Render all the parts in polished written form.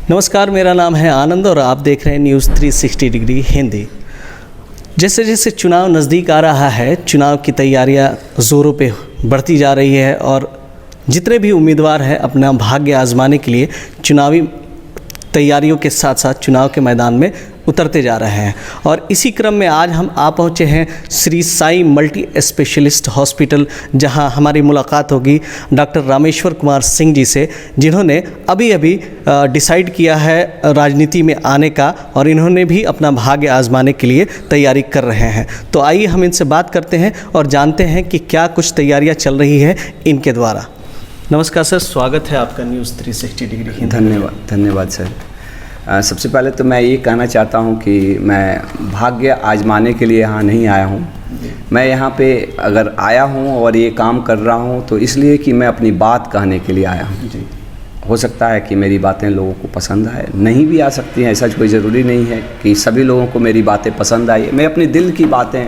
नमस्कार, मेरा नाम है आनंद और आप देख रहे हैं न्यूज़ 360 डिग्री हिंदी। जैसे जैसे चुनाव नज़दीक आ रहा है, चुनाव की तैयारियां ज़ोरों पे बढ़ती जा रही है और जितने भी उम्मीदवार हैं अपना भाग्य आजमाने के लिए चुनावी तैयारियों के साथ साथ चुनाव के मैदान में उतरते जा रहे हैं। और इसी क्रम में आज हम आ पहुँचे हैं Shri Sai multi specialist hospital, जहां हमारी मुलाकात होगी डॉक्टर रामेश्वर कुमार सिंह जी से, जिन्होंने अभी अभी डिसाइड किया है राजनीति में आने का और इन्होंने भी अपना भाग्य आजमाने के लिए तैयारी कर रहे हैं। तो आइए हम इनसे बात करते हैं और जानते हैं कि क्या कुछ तैयारियाँ चल रही है इनके द्वारा। नमस्कार सर, स्वागत है आपका न्यूज़ 360 डिग्री हिंदी। धन्यवाद सर। सबसे पहले तो मैं ये कहना चाहता हूँ कि मैं भाग्य आजमाने के लिए यहाँ नहीं आया हूँ। मैं यहाँ पे अगर आया हूँ और ये काम कर रहा हूँ तो इसलिए कि मैं अपनी बात कहने के लिए आया हूँ। हो सकता है कि मेरी बातें लोगों को पसंद आए, नहीं भी आ सकती हैं, ऐसा कोई ज़रूरी नहीं है कि सभी लोगों को मेरी बातें पसंद आई। मैं अपने दिल की बातें,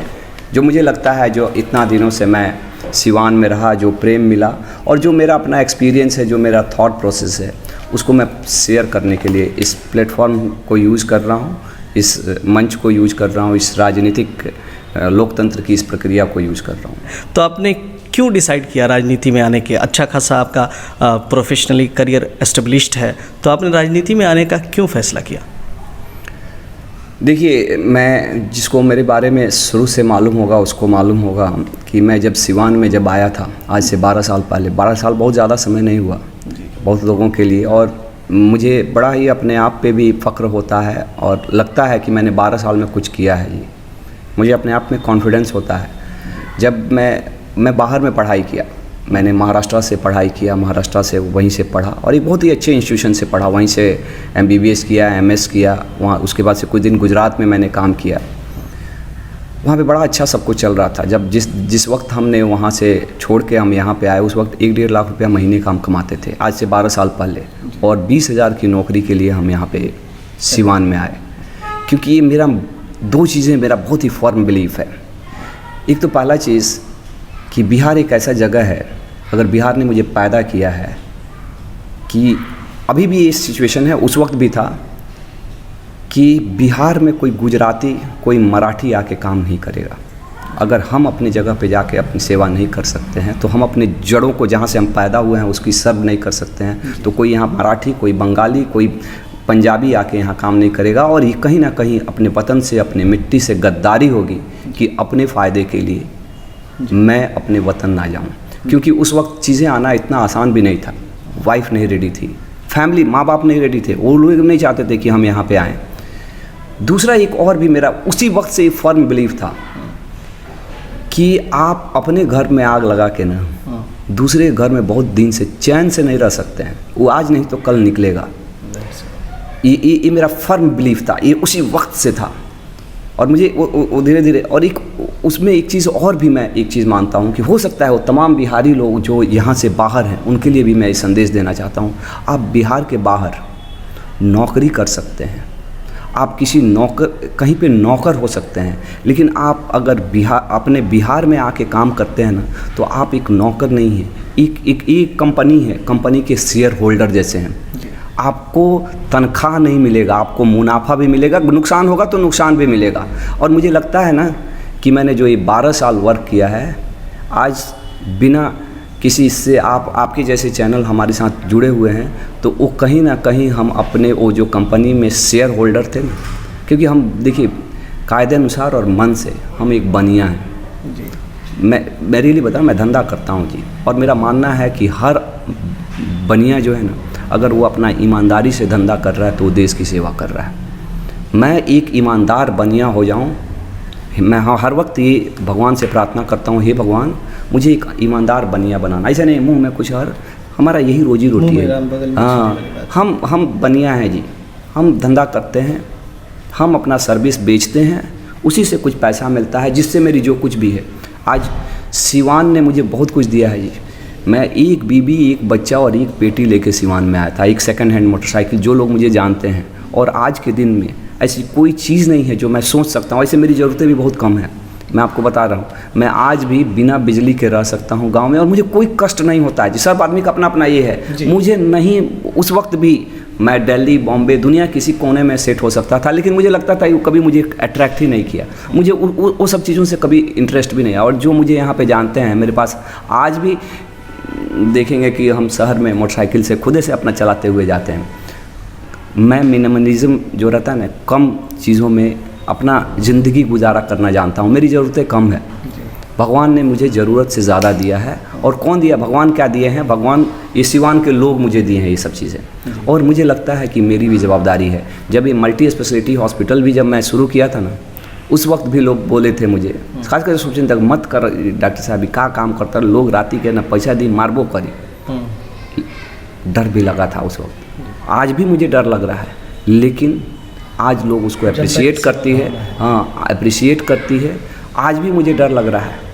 जो मुझे लगता है, जो इतना दिनों से मैं सिवान में रहा, जो प्रेम मिला और जो मेरा अपना एक्सपीरियंस है, जो मेरा थॉट प्रोसेस है, उसको मैं शेयर करने के लिए इस प्लेटफॉर्म को यूज़ कर रहा हूँ, इस मंच को यूज़ कर रहा हूँ, इस राजनीतिक लोकतंत्र की इस प्रक्रिया को यूज़ कर रहा हूँ। तो आपने क्यों डिसाइड किया राजनीति में आने के? अच्छा खासा आपका प्रोफेशनली करियर एस्टेब्लिश्ड है, तो आपने राजनीति में आने का क्यों फैसला किया? देखिए, मैं जिसको मेरे बारे में शुरू से मालूम होगा उसको मालूम होगा कि मैं जब सिवान में जब आया था, आज से 12 साल पहले, 12 साल बहुत ज़्यादा समय नहीं हुआ बहुत लोगों के लिए, और मुझे बड़ा ही अपने आप पे भी फ़ख्र होता है और लगता है कि मैंने 12 साल में कुछ किया है। ये मुझे अपने आप में कॉन्फिडेंस होता है। जब मैं बाहर में पढ़ाई किया, मैंने महाराष्ट्र से पढ़ाई किया, महाराष्ट्र से वहीं से पढ़ा और एक बहुत ही अच्छे इंस्टीट्यूशन से पढ़ा, वहीं से MBBS किया, MS किया वहाँ। उसके बाद से कुछ दिन गुजरात में मैंने काम किया, वहाँ पे बड़ा अच्छा सब कुछ चल रहा था। जब जिस वक्त हमने वहाँ से छोड़ के हम यहाँ पे आए, उस वक्त 1-1.5 लाख रुपया महीने का हम कमाते थे, आज से 12 साल पहले, और 20,000 की नौकरी के लिए हम यहाँ पे सिवान में आए। क्योंकि ये मेरा 2 चीज़ें मेरा बहुत ही फर्म बिलीफ है। एक तो पहला चीज़ कि बिहार एक ऐसा जगह है, अगर बिहार ने मुझे पैदा किया है, कि अभी भी ये सिचुएशन है, उस वक्त भी था, कि बिहार में कोई गुजराती, कोई मराठी आके काम नहीं करेगा। अगर हम अपनी जगह पे जाके अपनी सेवा नहीं कर सकते हैं तो हम अपने जड़ों को, जहाँ से हम पैदा हुए हैं, उसकी सर्व नहीं कर सकते हैं। तो कोई यहाँ मराठी, कोई बंगाली, कोई पंजाबी आके यहाँ काम नहीं करेगा। और ये कहीं ना कहीं अपने वतन से, अपने मिट्टी से गद्दारी होगी कि अपने फ़ायदे के लिए मैं अपने वतन ना जाऊँ। क्योंकि उस वक्त चीज़ें आना इतना आसान भी नहीं था। वाइफ नहीं रेडी थी, फैमिली, माँ बाप नहीं रेडी थे, वो लोग नहीं चाहते थे कि हम यहाँ पे आएँ। दूसरा एक और भी मेरा उसी वक्त से फर्म बिलीफ था कि आप अपने घर में आग लगा के ना दूसरे घर में बहुत दिन से चैन से नहीं रह सकते हैं। वो आज नहीं तो कल निकलेगा। ये मेरा फर्म बिलीफ था, ये उसी वक्त से था। और मुझे वो धीरे धीरे, और एक उसमें एक चीज़ और भी मैं एक चीज़ मानता हूँ कि हो सकता है वो तमाम बिहारी लोग जो यहाँ से बाहर हैं, उनके लिए भी मैं ये संदेश देना चाहता हूँ। आप बिहार के बाहर नौकरी कर सकते हैं, आप किसी नौकर, कहीं पे नौकर हो सकते हैं, लेकिन आप अगर अपने बिहार में आके काम करते हैं ना, तो आप एक नौकर नहीं हैं, एक कंपनी है, कंपनी के शेयर होल्डर जैसे हैं। आपको तनख्वाह नहीं मिलेगा, आपको मुनाफा भी मिलेगा, नुकसान होगा तो नुकसान भी मिलेगा। और मुझे लगता है ना कि मैंने जो ये 12 साल वर्क किया है, आज बिना किसी से, आपके जैसे चैनल हमारे साथ जुड़े हुए हैं, तो वो कहीं ना कहीं हम अपने वो जो कंपनी में शेयर होल्डर थे ना, क्योंकि हम देखिए कायदे अनुसार और मन से हम एक बनिया हैं जी। मैं रियली बता, मैं धंधा करता हूँ जी, और मेरा मानना है कि हर बनिया जो है ना, अगर वो अपना ईमानदारी से धंधा कर रहा है तो वो देश की सेवा कर रहा है। मैं एक ईमानदार बनिया हो जाऊँ। मैं हर वक्त ये भगवान से प्रार्थना करता हूँ, हे भगवान मुझे एक ईमानदार बनिया बनाना। ऐसा नहीं मुंह में कुछ, और हमारा यही रोजी रोटी है। हाँ, हम बनिया हैं जी, हम धंधा करते हैं, हम अपना सर्विस बेचते हैं, उसी से कुछ पैसा मिलता है, जिससे मेरी जो कुछ भी है। आज सिवान ने मुझे बहुत कुछ दिया है जी। मैं एक बीबी, एक बच्चा और एक बेटी लेके सिवान में आया था, एक सेकंड हैंड मोटरसाइकिल, जो लोग मुझे जानते हैं। और आज के दिन में ऐसी कोई चीज़ नहीं है जो मैं सोच सकता हूँ। ऐसे मेरी ज़रूरतें भी बहुत कम हैं, मैं आपको बता रहा हूँ, मैं आज भी बिना बिजली के रह सकता हूँ गांव में और मुझे कोई कष्ट नहीं होता है जी। सब आदमी का अपना अपना ये है, मुझे नहीं। उस वक्त भी मैं दिल्ली, बॉम्बे, दुनिया किसी कोने में सेट हो सकता था, लेकिन मुझे लगता था कि कभी मुझे अट्रैक्ट ही नहीं किया। मुझे वो सब चीज़ों से कभी इंटरेस्ट भी नहीं है। और जो मुझे यहाँ पे जानते हैं, मेरे पास आज भी देखेंगे कि हम शहर में मोटरसाइकिल से खुद से अपना चलाते हुए जाते हैं। मैं मिनिमलिज्म जो रहता है ना, कम चीज़ों में अपना ज़िंदगी गुजारा करना जानता हूँ। मेरी ज़रूरतें कम है, भगवान ने मुझे ज़रूरत से ज़्यादा दिया है। और कौन दिया? भगवान क्या दिए हैं? भगवान ये सिवान के लोग मुझे दिए हैं ये सब चीज़ें। और मुझे लगता है कि मेरी भी जवाबदारी है। जब ये मल्टी स्पेशलिटी हॉस्पिटल भी जब मैं शुरू किया था ना, उस वक्त भी लोग बोले थे मुझे, खासकर सोचने तक मत कर डॉक्टर साहब, क्या काम करता, लोग राती के ना पैसा दी मारबो करी। डर भी लगा था उस वक्त, आज भी मुझे डर लग रहा है, लेकिन आज लोग उसको अप्रिशिएट करती है। हाँ, अप्रिशिएट करती है। आज भी मुझे डर लग रहा है।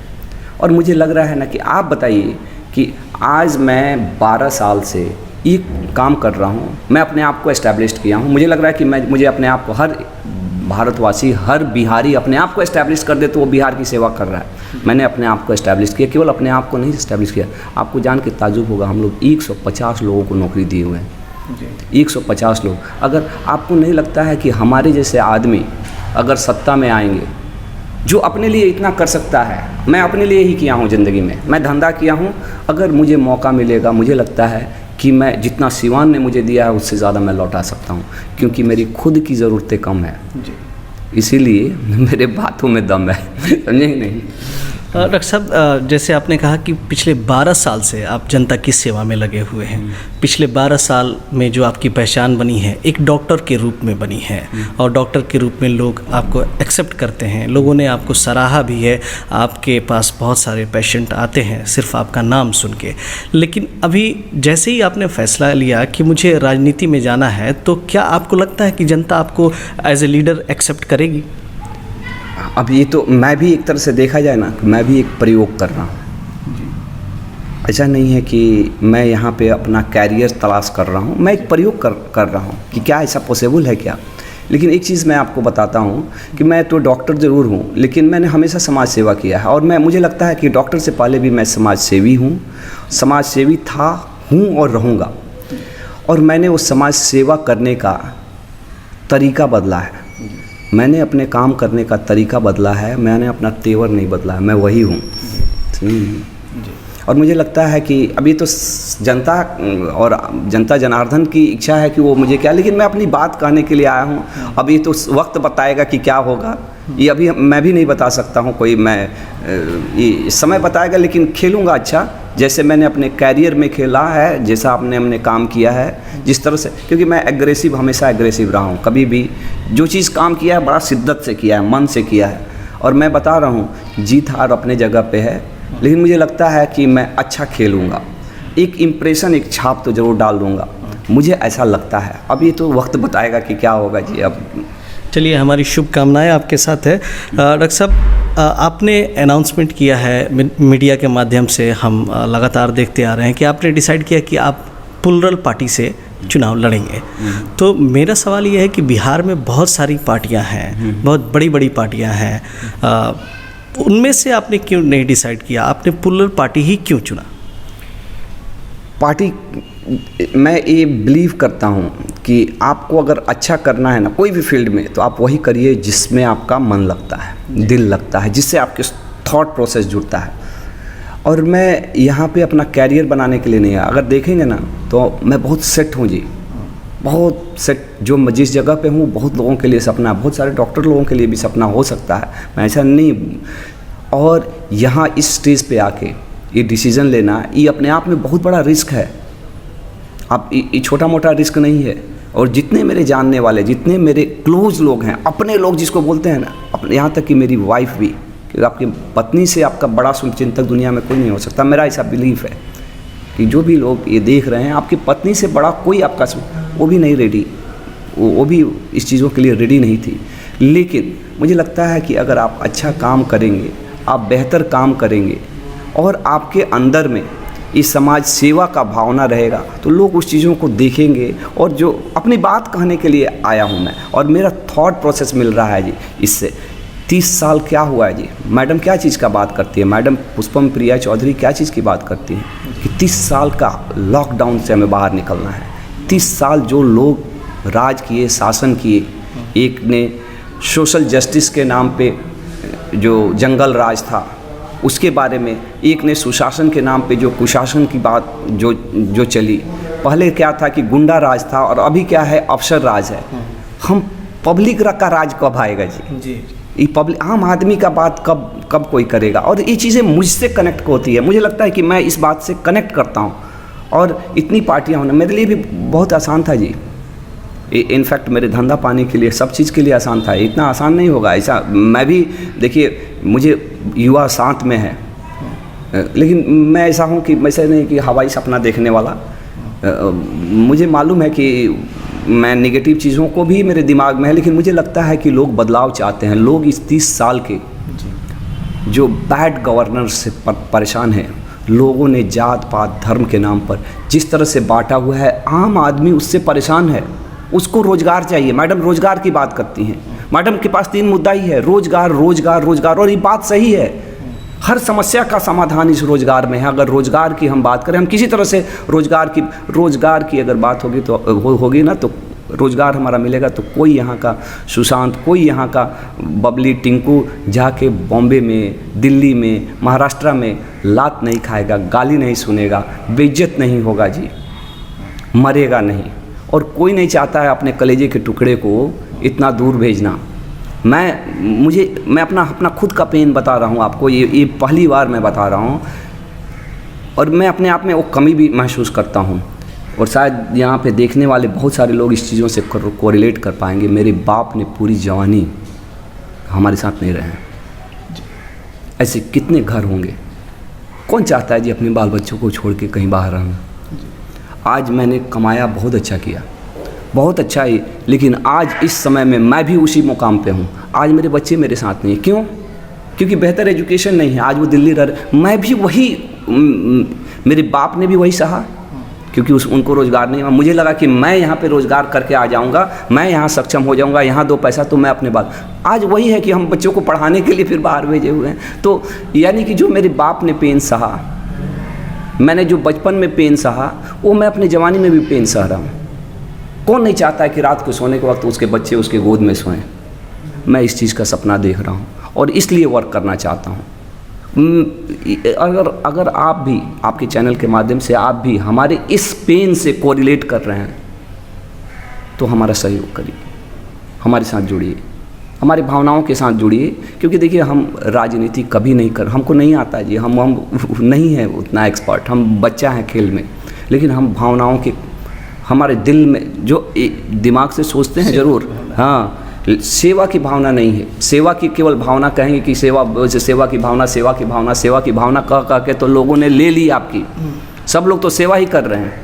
और मुझे लग रहा है ना कि आप बताइए कि आज मैं 12 साल से ये काम कर रहा हूँ, मैं अपने आप को एस्टैब्लिश किया हूँ। मुझे लग रहा है कि मुझे अपने आप को, हर भारतवासी, हर बिहारी अपने आप को एस्टैब्लिश कर दे तो वो बिहार की सेवा कर रहा है। मैंने अपने आप को एस्टैब्लिश किया, केवल अपने आप को नहीं एस्टैब्लिश किया। आपको जान के ताजुब होगा, हम लोग 150 लोगों को नौकरी दिए हुए हैं। 150 लोग। अगर आपको नहीं लगता है कि हमारे जैसे आदमी अगर सत्ता में आएंगे, जो अपने लिए इतना कर सकता है, मैं अपने लिए ही किया हूँ ज़िंदगी में, मैं धंधा किया हूँ, अगर मुझे मौका मिलेगा, मुझे लगता है कि मैं जितना सिवान ने मुझे दिया है उससे ज़्यादा मैं लौटा सकता हूँ, क्योंकि मेरी खुद की ज़रूरतें कम है। इसीलिए मेरे बातों में दम है, समझे कि नहीं? डॉक्टर साहब, जैसे आपने कहा कि पिछले 12 साल से आप जनता की सेवा में लगे हुए हैं। पिछले 12 साल में जो आपकी पहचान बनी है, एक डॉक्टर के रूप में बनी है, और डॉक्टर के रूप में लोग आपको एक्सेप्ट करते हैं, लोगों ने आपको सराहा भी है। आपके पास बहुत सारे पेशेंट आते हैं सिर्फ आपका नाम सुन के। लेकिन अभी जैसे ही आपने फैसला लिया कि मुझे राजनीति में जाना है, तो क्या आपको लगता है कि जनता आपको एज ए लीडर एक्सेप्ट करेगी? अब ये तो मैं भी एक तरह से देखा जाए ना, मैं भी एक प्रयोग कर रहा हूँ। ऐसा नहीं है कि मैं यहाँ पे अपना कैरियर तलाश कर रहा हूँ, मैं एक प्रयोग कर रहा हूँ कि क्या ऐसा पॉसिबल है क्या। लेकिन एक चीज़ मैं आपको बताता हूँ कि मैं तो डॉक्टर ज़रूर हूँ, लेकिन मैंने हमेशा समाज सेवा किया है। और मुझे लगता है कि डॉक्टर से पहले भी मैं समाज सेवी हूँ, समाज सेवी था, हूँ और रहूँगा। और मैंने उस समाज सेवा करने का तरीका बदला है, मैंने अपने काम करने का तरीका बदला है, मैंने अपना तेवर नहीं बदला है, मैं वही हूँ। और मुझे लगता है कि अभी तो जनता और जनता जनार्दन की इच्छा है कि वो मुझे क्या, लेकिन मैं अपनी बात कहने के लिए आया हूँ। अभी तो वक्त बताएगा कि क्या होगा, ये अभी मैं भी नहीं बता सकता हूँ, कोई ये समय बताएगा। लेकिन खेलूँगा अच्छा, जैसे मैंने अपने कैरियर में खेला है, जैसा हमने काम किया है, जिस तरह से, क्योंकि मैं एग्रेसिव, हमेशा एग्रेसिव रहा हूँ। कभी भी जो चीज़ काम किया है बड़ा शिद्दत से किया है, मन से किया है। और मैं बता रहा हूँ, जीत हार अपने जगह पे है, लेकिन मुझे लगता है कि मैं अच्छा खेलूँगा, एक इम्प्रेशन, एक छाप तो ज़रूर डाल दूँगा, मुझे ऐसा लगता है। अब ये तो वक्त बताएगा कि क्या होगा जी। अब चलिए, हमारी शुभकामनाएं आपके साथ है। डॉक्टर साहब, आपने अनाउंसमेंट किया है मीडिया के माध्यम से, हम लगातार देखते आ रहे हैं कि आपने डिसाइड किया कि आप प्लुरल पार्टी से चुनाव लड़ेंगे। तो मेरा सवाल ये है कि बिहार में बहुत सारी पार्टियां हैं, बहुत बड़ी बड़ी पार्टियां हैं, उनमें से आपने क्यों नहीं डिसाइड किया, आपने प्लुरल पार्टी ही क्यों चुना? पार्टी, मैं ये बिलीव करता हूँ कि आपको अगर अच्छा करना है ना कोई भी फील्ड में, तो आप वही करिए जिसमें आपका मन लगता है, दिल लगता है, जिससे आपके थॉट प्रोसेस जुड़ता है। और मैं यहाँ पे अपना कैरियर बनाने के लिए नहीं आया। अगर देखेंगे ना तो मैं बहुत सेट हूँ जी, बहुत सेट। जो मैं जिस जगह पे हूँ, बहुत लोगों के लिए सपना है, बहुत सारे डॉक्टर लोगों के लिए भी सपना हो सकता है, मैं ऐसा नहीं। और यहाँ इस स्टेज पे आके ये डिसीज़न लेना, ये अपने आप में बहुत बड़ा रिस्क है। आप ये छोटा मोटा रिस्क नहीं है। और जितने मेरे जानने वाले, जितने मेरे क्लोज लोग हैं, अपने लोग जिसको बोलते हैं ना, अपने, यहाँ तक कि मेरी वाइफ भी, कि आपकी पत्नी से आपका बड़ा शुभचिंतक दुनिया में कोई नहीं हो सकता। मेरा ऐसा बिलीफ है कि जो भी लोग ये देख रहे हैं, आपकी पत्नी से बड़ा कोई आपका, वो भी नहीं रेडी, वो भी इस चीज़ों के लिए रेडी नहीं थी। लेकिन मुझे लगता है कि अगर आप अच्छा काम करेंगे, आप बेहतर काम करेंगे, और आपके अंदर में इस समाज सेवा का भावना रहेगा, तो लोग उस चीज़ों को देखेंगे। और जो अपनी बात कहने के लिए आया हूँ मैं, और मेरा थॉट प्रोसेस मिल रहा है जी इससे, 30 साल क्या हुआ है जी? मैडम क्या चीज़ का बात करती है? मैडम पुष्पम प्रिया चौधरी क्या चीज़ की बात करती हैं कि 30 साल का लॉकडाउन से हमें बाहर निकलना है। 30 साल जो लोग राज किए, शासन किए, एक ने सोशल जस्टिस के नाम पे जो जंगल राज था उसके बारे में, एक ने सुशासन के नाम पे जो कुशासन की बात जो चली। पहले क्या था कि गुंडा राज था और अभी क्या है, अफसर राज है। हम पब्लिक का राज कब आएगा जी? ये पब्लिक आम आदमी का बात कब कोई करेगा? और ये चीज़ें मुझसे कनेक्ट होती है। मुझे लगता है कि मैं इस बात से कनेक्ट करता हूँ और इतनी पार्टियाँ होना मेरे लिए भी बहुत आसान था जी। इनफैक्ट मेरे धंधा पाने के लिए, सब चीज़ के लिए आसान था। इतना आसान नहीं होगा ऐसा। मैं भी देखिए, मुझे युवा साथ में है, लेकिन मैं ऐसा हूँ कि वैसे नहीं कि हवाई सपना देखने वाला। मुझे मालूम है कि मैं नेगेटिव चीज़ों को भी मेरे दिमाग में है, लेकिन मुझे लगता है कि लोग बदलाव चाहते हैं। लोग इस 30 साल के जो बैड गवर्नेंस से परेशान हैं। लोगों ने जात पात धर्म के नाम पर जिस तरह से बांटा हुआ है, आम आदमी उससे परेशान है। उसको रोज़गार चाहिए। मैडम रोज़गार की बात करती हैं। मैडम के पास 3 मुद्दा ही है, रोज़गार रोज़गार रोज़गार। और ये बात सही है, हर समस्या का समाधान इस रोज़गार में है। अगर रोज़गार की हम बात करें, हम किसी तरह से रोज़गार की अगर बात होगी तो होगी ना, तो रोज़गार हमारा मिलेगा तो कोई यहाँ का सुशांत, कोई यहाँ का बबली टिंकू जाके बॉम्बे में, दिल्ली में, महाराष्ट्र में लात नहीं खाएगा, गाली नहीं सुनेगा, बेइज्जत नहीं होगा जी, मरेगा नहीं। और कोई नहीं चाहता है अपने कलेजे के टुकड़े को इतना दूर भेजना। मैं अपना खुद का पेन बता रहा हूँ आपको, ये पहली बार मैं बता रहा हूँ और मैं अपने आप में वो कमी भी महसूस करता हूँ। और शायद यहाँ पे देखने वाले बहुत सारे लोग इस चीज़ों से कोरिलेट कर पाएंगे। मेरे बाप ने पूरी जवानी हमारे साथ नहीं रहे हैं। ऐसे कितने घर होंगे? कौन चाहता है जी अपने बाल बच्चों को छोड़ के कहीं बाहर रहना? आज मैंने कमाया, बहुत अच्छा किया, बहुत अच्छा ही, लेकिन आज इस समय में मैं भी उसी मुकाम पे हूँ। आज मेरे बच्चे मेरे साथ नहीं। क्यों? क्योंकि बेहतर एजुकेशन नहीं है। आज वो दिल्ली रह, मैं भी वही, मेरे बाप ने भी वही सहा क्योंकि उनको रोज़गार नहीं। मुझे लगा कि मैं यहाँ पे रोज़गार करके आ जाऊँगा, मैं यहाँ सक्षम हो जाऊँगा, यहाँ 2 पैसा तो मैं अपने बाल। आज वही है कि हम बच्चों को पढ़ाने के लिए फिर बाहर भेजे हुए हैं। तो यानी कि जो मेरे बाप ने पेन सहा, मैंने जो बचपन में पेन सहा, वो मैं अपनी जवानी में भी पेन सह रहा हूँ। कौन नहीं चाहता है कि रात को सोने के वक्त उसके बच्चे उसके गोद में सोएं? मैं इस चीज़ का सपना देख रहा हूँ और इसलिए वर्क करना चाहता हूँ। अगर आप भी, आपके चैनल के माध्यम से आप भी हमारे इस पेन से कोरिलेट कर रहे हैं तो हमारा सहयोग करिए, हमारे साथ जुड़िए, हमारी भावनाओं के साथ जुड़िए। क्योंकि देखिए, हम राजनीति कभी नहीं हमको नहीं आता जी, हम नहीं है उतना एक्सपर्ट, हम बच्चा हैं खेल में, लेकिन हम भावनाओं के, हमारे दिल में जो दिमाग से सोचते हैं ज़रूर, हाँ, सेवा की भावना नहीं है। सेवा की केवल भावना कहेंगे कि सेवा की भावना, सेवा की भावना, सेवा की भावना कह के तो लोगों ने ले ली आपकी। सब लोग तो सेवा ही कर रहे हैं।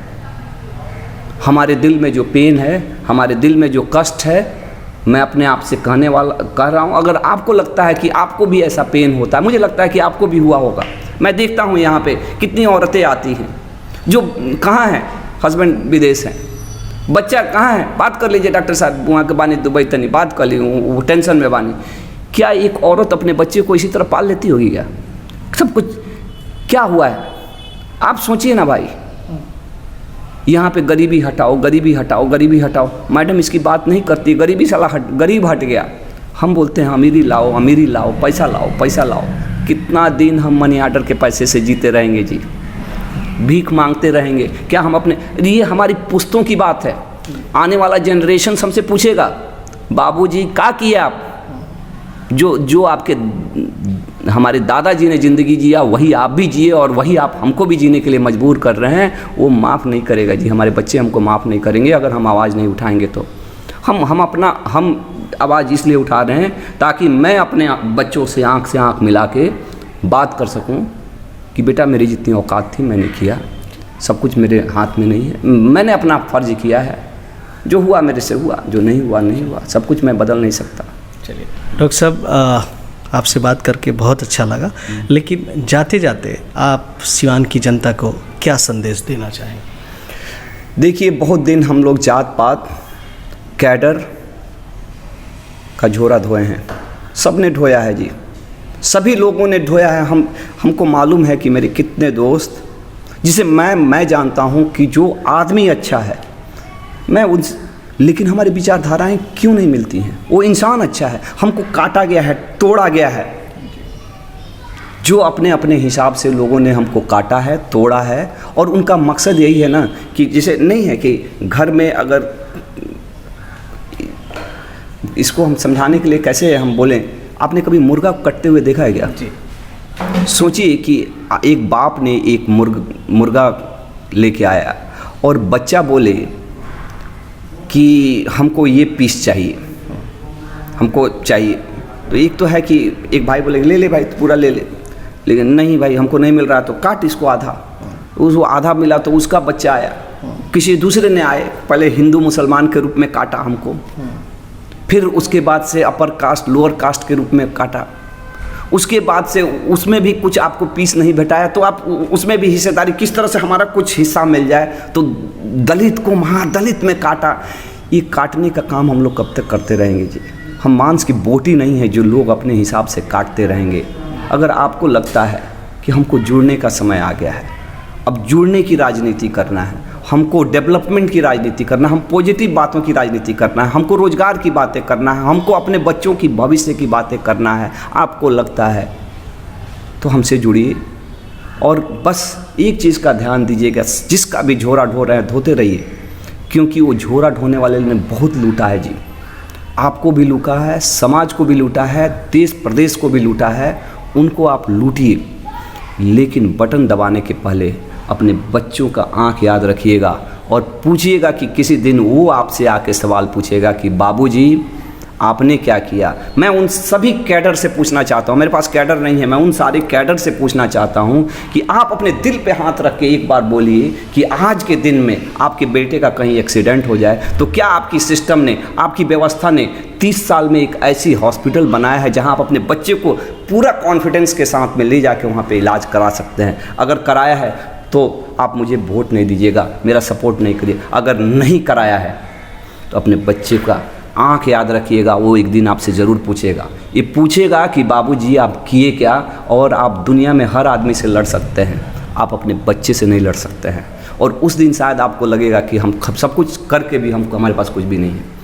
हमारे दिल में जो पेन है, हमारे दिल में जो कष्ट है, मैं अपने आप से कह रहा हूँ, अगर आपको लगता है कि आपको भी ऐसा पेन होता है, मुझे लगता है कि आपको भी हुआ होगा। मैं देखता हूँ यहाँ पे कितनी औरतें आती हैं जो कहाँ हैं, हस्बैंड विदेश हैं, बच्चा कहाँ है, बात कर लीजिए डॉक्टर साहब वहाँ के बानी दुबई तनी बात कर ली, वो टेंशन में बानी। क्या एक औरत अपने बच्चे को इसी तरह पाल लेती होगी क्या? सब कुछ क्या हुआ है आप सोचिए ना भाई। यहाँ पे गरीबी हटाओ, गरीबी हटाओ, गरीबी हटाओ। मैडम इसकी बात नहीं करती, गरीबी साला गरीब हट गया। हम बोलते हैं अमीरी लाओ, अमीरी लाओ, पैसा लाओ, पैसा लाओ। कितना दिन हम मनी ऑर्डर के पैसे से जीते रहेंगे जी, भीख मांगते रहेंगे क्या? हम अपने, ये हमारी पुश्तों की बात है। आने वाला जनरेशन हमसे पूछेगा, बाबूजी क्या किए आप? जो आपके हमारे दादाजी ने ज़िंदगी जिया वही आप भी जिए और वही आप हमको भी जीने के लिए मजबूर कर रहे हैं। वो माफ़ नहीं करेगा जी, हमारे बच्चे हमको माफ़ नहीं करेंगे अगर हम आवाज़ नहीं उठाएंगे तो। हम आवाज़ इसलिए उठा रहे हैं ताकि मैं अपने बच्चों से आँख मिला के बात कर सकूं कि बेटा मेरी जितनी औकात थी मैंने किया, सब कुछ मेरे हाथ में नहीं है, मैंने अपना फ़र्ज़ किया है, जो हुआ मेरे से हुआ, जो नहीं हुआ नहीं हुआ, सब कुछ मैं बदल नहीं सकता। चलिए डॉक्टर साहब, आपसे बात करके बहुत अच्छा लगा, लेकिन जाते जाते आप सिवान की जनता को क्या संदेश देना चाहेंगे? देखिए, बहुत दिन हम लोग जात पात कैडर का झोरा धोए हैं, सब ने ढोया है जी, सभी लोगों ने ढोया है। हमको मालूम है कि मेरे कितने दोस्त, जिसे मैं जानता हूँ कि जो आदमी अच्छा है, मैं उन, लेकिन हमारी विचारधाराएं क्यों नहीं मिलती हैं। वो इंसान अच्छा है, हमको काटा गया है, तोड़ा गया है। जो अपने अपने हिसाब से लोगों ने हमको काटा है, तोड़ा है, और उनका मकसद यही है ना कि जैसे नहीं है कि घर में, अगर इसको हम समझाने के लिए कैसे हम बोलें, आपने कभी मुर्गा को कटते हुए देखा है क्या? जी। सोचिए कि एक बाप ने एक मुर्गा लेके आया और बच्चा बोले कि हमको ये पीस चाहिए, हमको चाहिए। तो एक तो है कि एक भाई बोले ले ले भाई, तो पूरा ले ले, लेकिन नहीं भाई हमको नहीं मिल रहा, तो काट इसको आधा। उसको आधा मिला तो उसका बच्चा आया, किसी दूसरे ने आए, पहले हिंदू मुसलमान के रूप में काटा हमको, फिर उसके बाद से अपर कास्ट लोअर कास्ट के रूप में काटा, उसके बाद से उसमें भी कुछ आपको पीस नहीं भेटाया तो आप उसमें भी हिस्सेदारी, किस तरह से हमारा कुछ हिस्सा मिल जाए, तो दलित को महादलित में काटा। ये काटने का काम हम लोग कब तक करते रहेंगे जी? हम मांस की बोटी नहीं है जो लोग अपने हिसाब से काटते रहेंगे। अगर आपको लगता है कि हमको जुड़ने का समय आ गया है, अब जुड़ने की राजनीति करना है, हमको डेवलपमेंट की राजनीति करना है, हम पॉजिटिव बातों की राजनीति करना है, हमको रोज़गार की बातें करना है, हमको अपने बच्चों की भविष्य की बातें करना है, आपको लगता है तो हमसे जुड़िए। और बस एक चीज़ का ध्यान दीजिएगा, जिसका भी झोरा ढो रहे हैं धोते रहिए, क्योंकि वो झोरा ढोने वाले ने बहुत लूटा है जी। आपको भी लूटा है, समाज को भी लूटा है, देश प्रदेश को भी लूटा है। उनको आप लूटिए, लेकिन बटन दबाने के पहले अपने बच्चों का आंख याद रखिएगा और पूछिएगा कि किसी दिन वो आपसे आके सवाल पूछेगा कि बाबूजी आपने क्या किया। मैं उन सभी कैडर से पूछना चाहता हूँ, मेरे पास कैडर नहीं है, मैं उन सारे कैडर से पूछना चाहता हूँ कि आप अपने दिल पे हाथ रख के एक बार बोलिए कि आज के दिन में आपके बेटे का कहीं एक्सीडेंट हो जाए तो क्या आपकी सिस्टम ने, आपकी व्यवस्था ने 30 साल में एक ऐसी हॉस्पिटल बनाया है जहाँ आप अपने बच्चे को पूरा कॉन्फिडेंस के साथ में ले जाके वहाँ पे इलाज करा सकते हैं। अगर कराया है तो आप मुझे वोट नहीं दीजिएगा, मेरा सपोर्ट नहीं करिए। अगर नहीं कराया है तो अपने बच्चे का आंख याद रखिएगा, वो एक दिन आपसे ज़रूर पूछेगा। ये पूछेगा कि बाबूजी आप किए क्या। और आप दुनिया में हर आदमी से लड़ सकते हैं, आप अपने बच्चे से नहीं लड़ सकते हैं। और उस दिन शायद आपको लगेगा कि हम सब कुछ करके भी हमको, हमारे पास कुछ भी नहीं है।